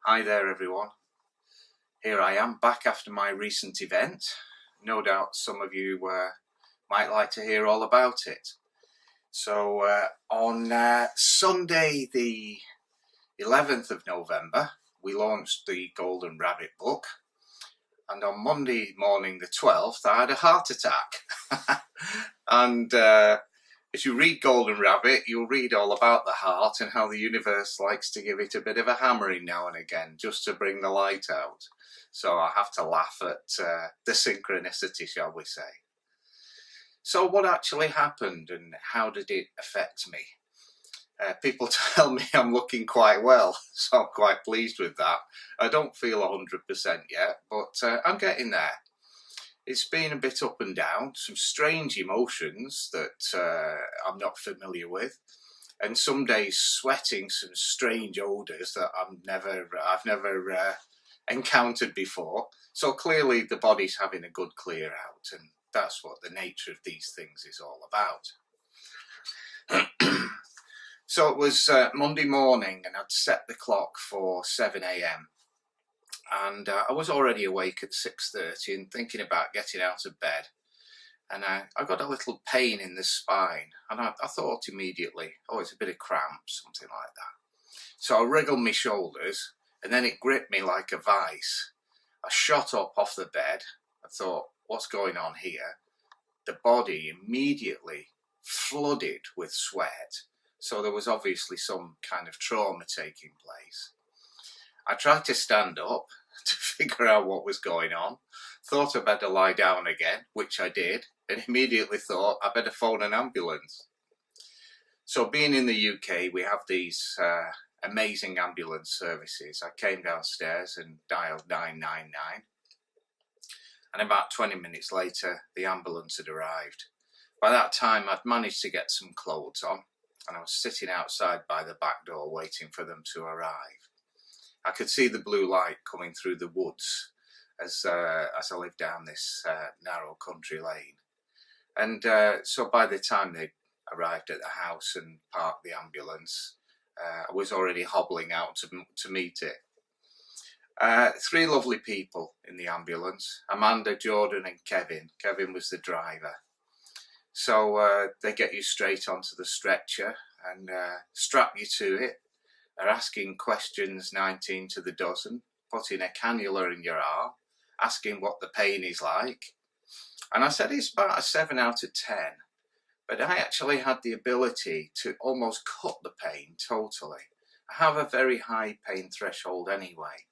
Hi there everyone. Here I am back after my recent event. No doubt some of you might like to hear all about it. So on Sunday the 11th of November we launched the Golden Rabbit book, and on Monday morning the 12th I had a heart attack. And as you read Golden Rabbit, you'll read all about the heart and how the universe likes to give it a bit of a hammering now and again just to bring the light out. So I have to laugh at the synchronicity, shall we say. So what actually happened and how did it affect me? People tell me I'm looking quite well, so I'm quite pleased with that. I don't feel 100% yet, but I'm getting there. It's been a bit up and down, some strange emotions that I'm not familiar with, and some days sweating some strange odours that I've never encountered before. So clearly the body's having a good clear out, and that's what the nature of these things is all about. So it was Monday morning, and I'd set the clock for 7 a.m. and I was already awake at 6:30 and thinking about getting out of bed, and I got a little pain in the spine, and I thought immediately, oh, it's a bit of cramp, something like that. So I wriggled my shoulders and then it gripped me like a vice. I shot up off the bed. I thought, what's going on here? The body immediately flooded with sweat, so there was obviously some kind of trauma taking place. I tried to stand up to figure out what was going on, thought I better lie down again, which I did, and immediately thought I better phone an ambulance. So being in the UK, we have these amazing ambulance services. I came downstairs and dialed 999, and about 20 minutes later the ambulance had arrived. By that time I'd managed to get some clothes on, and I was sitting outside by the back door waiting for them to arrive. I could see the blue light coming through the woods as I lived down this narrow country lane. And so by the time they arrived at the house and parked the ambulance, I was already hobbling out to meet it. Three lovely people in the ambulance: Amanda, Jordan and Kevin. Kevin was the driver. So they get you straight onto the stretcher and strap you to it. They're asking questions 19 to the dozen, putting a cannula in your arm, asking what the pain is like. And I said it's about a 7 out of 10, but I actually had the ability to almost cut the pain totally. I have a very high pain threshold anyway,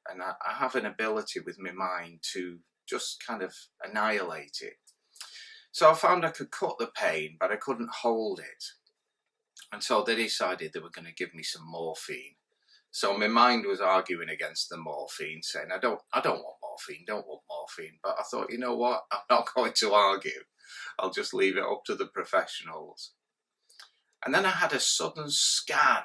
and I have an ability with my mind to just kind of annihilate it. So I found I could cut the pain, but I couldn't hold it. And so they decided they were going to give me some morphine. So my mind was arguing against the morphine, saying, I don't want morphine, don't want morphine. But I thought, you know what, I'm not going to argue. I'll just leave it up to the professionals. And then I had a sudden scan.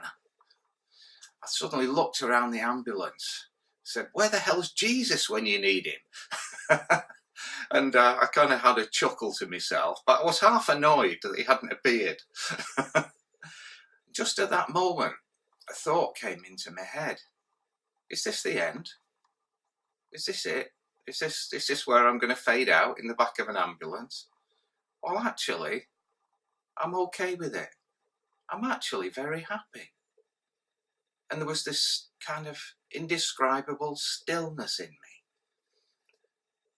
I suddenly looked around the ambulance, said, where the hell's Jesus when you need him? And I kind of had a chuckle to myself, but I was half annoyed that he hadn't appeared. Just at that moment, a thought came into my head. Is this the end? Is this it? Is this where I'm going to fade out in the back of an ambulance? Well, actually, I'm okay with it. I'm actually very happy. And there was this kind of indescribable stillness in me.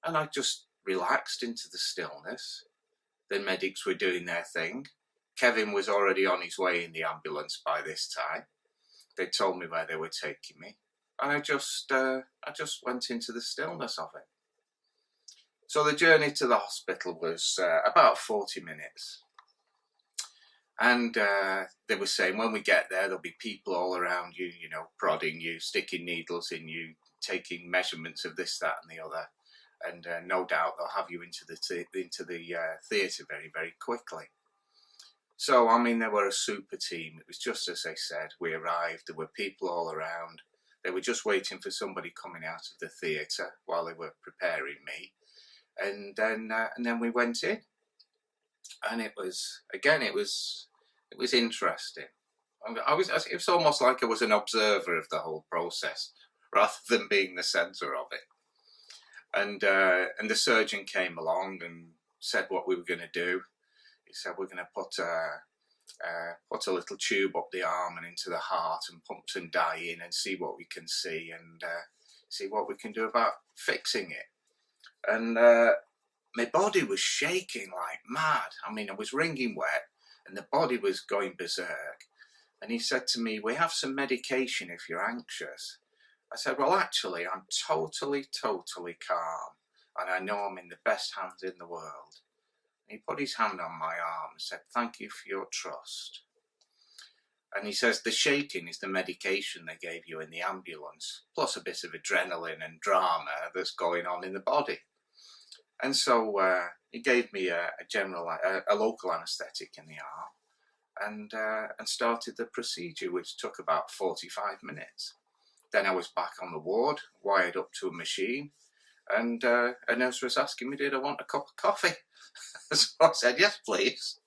And I just relaxed into the stillness. The medics were doing their thing. Kevin was already on his way in the ambulance by this time. They told me where they were taking me, and I just went into the stillness of it. So the journey to the hospital was about 40 minutes. And they were saying, when we get there, there'll be people all around you, you know, prodding you, sticking needles in you, taking measurements of this, that and the other. And no doubt they'll have you into the theatre very, very quickly. So, I mean, they were a super team. It was just as they said. We arrived, there were people all around. They were just waiting for somebody coming out of the theatre while they were preparing me. And then we went in. And it was interesting. It was almost like I was an observer of the whole process rather than being the centre of it. And the surgeon came along and said what we were going to do. He said, we're going to put a little tube up the arm and into the heart and pump some dye in and see what we can see, and see what we can do about fixing it. And my body was shaking like mad. I mean, I was wringing wet and the body was going berserk. And he said to me, we have some medication if you're anxious. I said, well, actually, I'm totally calm, and I know I'm in the best hands in the world. And he put his hand on my arm and said, thank you for your trust. And he says, the shaking is the medication they gave you in the ambulance, plus a bit of adrenaline and drama that's going on in the body. And so he gave me a local anaesthetic in the arm, and started the procedure, which took about 45 minutes. Then I was back on the ward, wired up to a machine, and a nurse was asking me, did I want a cup of coffee? So I said, yes, please.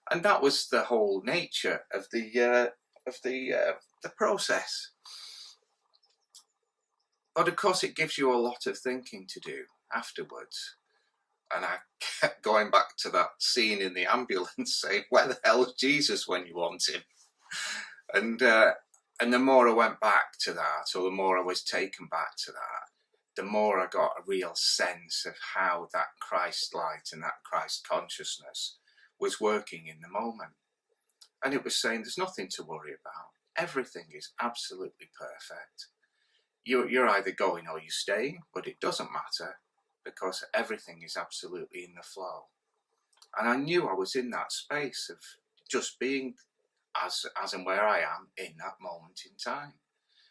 And that was the whole nature of the process. But of course, it gives you a lot of thinking to do afterwards. And I kept going back to that scene in the ambulance, saying, where the hell is Jesus when you want him? And the more I went back to that, or the more I was taken back to that, the more I got a real sense of how that Christ light and that Christ consciousness was working in the moment. And it was saying, there's nothing to worry about. Everything is absolutely perfect. You're either going or you're staying, but it doesn't matter, because everything is absolutely in the flow. And I knew I was in that space of just being as and where I am in that moment in time.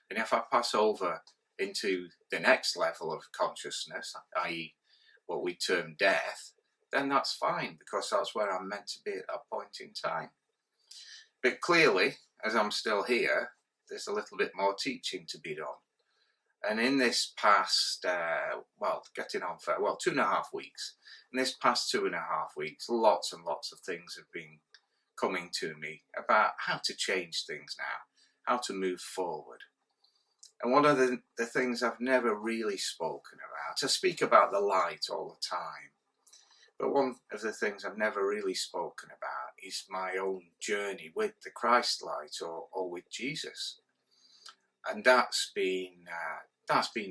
And if I pass over into the next level of consciousness, i.e. what we term death, then that's fine, because that's where I'm meant to be at that point in time. But clearly, as I'm still here, there's a little bit more teaching to be done. And in this past, 2.5 weeks, in this past 2.5 weeks, lots and lots of things have been coming to me about how to change things now, how to move forward. And one of the things I've never really spoken about, I speak about the light all the time, but one of the things I've never really spoken about is my own journey with the Christ light, or with Jesus. And that's been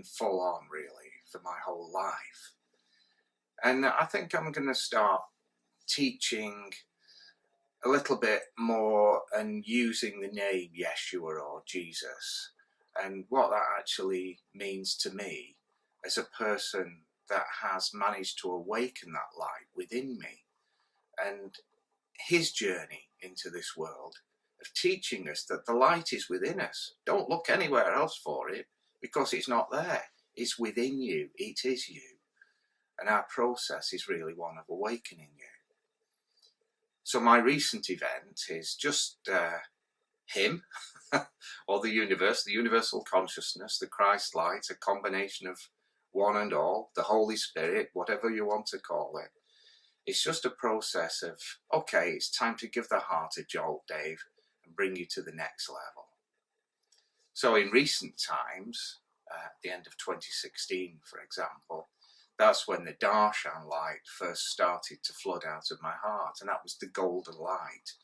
full on, really, for my whole life. And I think I'm going to start teaching a little bit more and using the name Yeshua or Jesus, and what that actually means to me as a person that has managed to awaken that light within me, and his journey into this world of teaching us that the light is within us. Don't look anywhere else for it, because it's not there. It's within you. It is you. And our process is really one of awakening you. So my recent event is just him, or the universe, the universal consciousness, the Christ light, a combination of one and all, the Holy Spirit, whatever you want to call it. It's just a process of, okay, it's time to give the heart a jolt, Dave, and bring you to the next level. So in recent times, at the end of 2016, for example, that's when the Darshan light first started to flood out of my heart, and that was the golden light.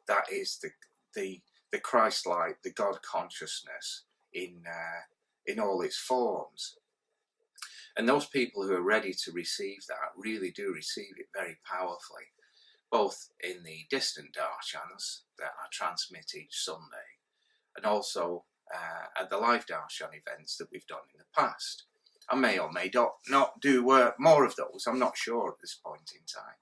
That is the Christ light, the God consciousness in all its forms. And those people who are ready to receive that really do receive it very powerfully, both in the distant Darshans that I transmit each Sunday, and also at the live Darshan events that we've done in the past. I may or may not do more of those, I'm not sure at this point in time.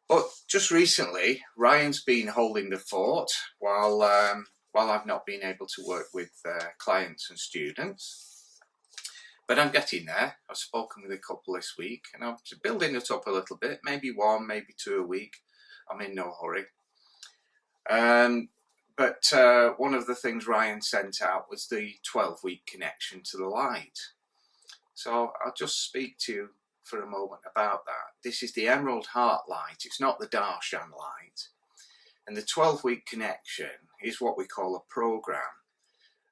But just recently, Ryan's been holding the fort while I've not been able to work with clients and students. But I'm getting there. I've spoken with a couple this week, and I'm building it up a little bit, maybe one, maybe two a week. I'm in no hurry. But one of the things Ryan sent out was the 12-week connection to the light. So I'll just speak to you for a moment about that. This is the Emerald Heart light. It's not the Darshan light. And the 12-week connection is what we call a program.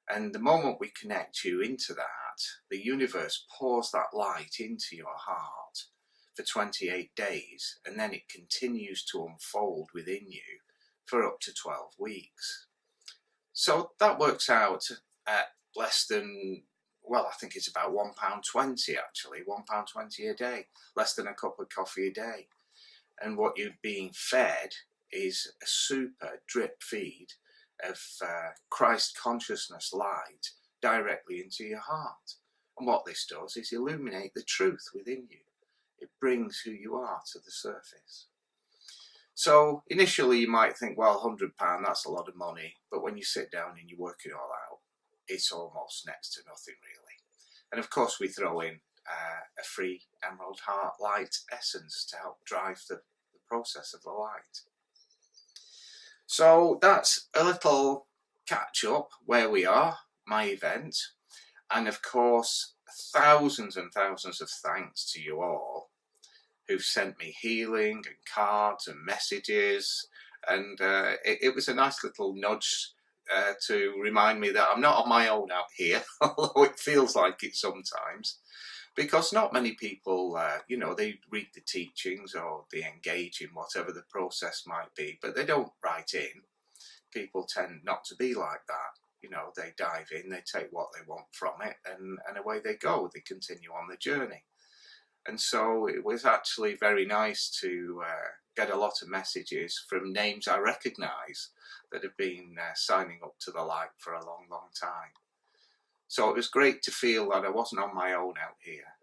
And the moment we connect you into that, the universe pours that light into your heart for 28 days, and then it continues to unfold within you for up to 12 weeks. So that works out at less than, well, I think it's about £1.20 actually, £1.20 a day, less than a cup of coffee a day. And what you're being fed is a super drip feed of Christ consciousness light directly into your heart. And what this does is illuminate the truth within you. It brings who you are to the surface. So initially you might think, well, £100, that's a lot of money. But when you sit down and you work it all out, it's almost next to nothing really. And of course we throw in a free Emerald Heart Light essence to help drive the process of the light. So that's a little catch up where we are, my event, and of course thousands and thousands of thanks to you all who've sent me healing and cards and messages, and it was a nice little nudge to remind me that I'm not on my own out here, although it feels like it sometimes. Because not many people, you know, they read the teachings or they engage in whatever the process might be, but they don't write in. People tend not to be like that. You know, they dive in, they take what they want from it, and away they go. They continue on the journey. And so it was actually very nice to get a lot of messages from names I recognise that have been signing up to the light for a long, long time. So it was great to feel that I wasn't on my own out here.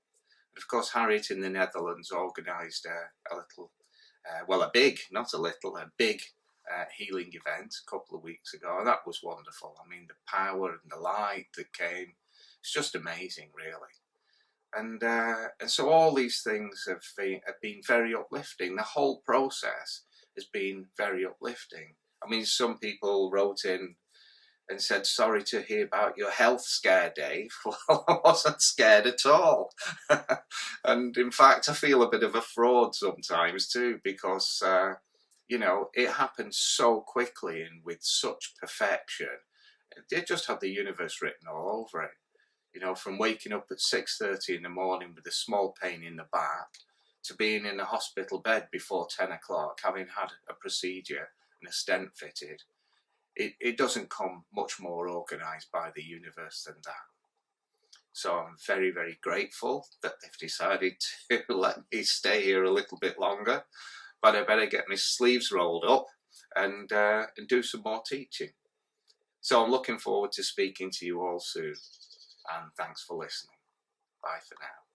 And of course, Harriet in the Netherlands organised a little, well, a big, not a little, a big healing event a couple of weeks ago. And that was wonderful. I mean, the power and the light that came, it's just amazing, really. And so all these things have been very uplifting. The whole process has been very uplifting. I mean, some people wrote in and said, sorry to hear about your health scare, Dave. Well, I wasn't scared at all. And in fact, I feel a bit of a fraud sometimes too, because, you know, it happened so quickly and with such perfection. It just had the universe written all over it. You know, from waking up at 6:30 in the morning with a small pain in the back to being in a hospital bed before 10 o'clock, having had a procedure and a stent fitted. It doesn't come much more organised by the universe than that. So I'm very, very grateful that they've decided to let me stay here a little bit longer. But I better get my sleeves rolled up and do some more teaching. So I'm looking forward to speaking to you all soon. And thanks for listening. Bye for now.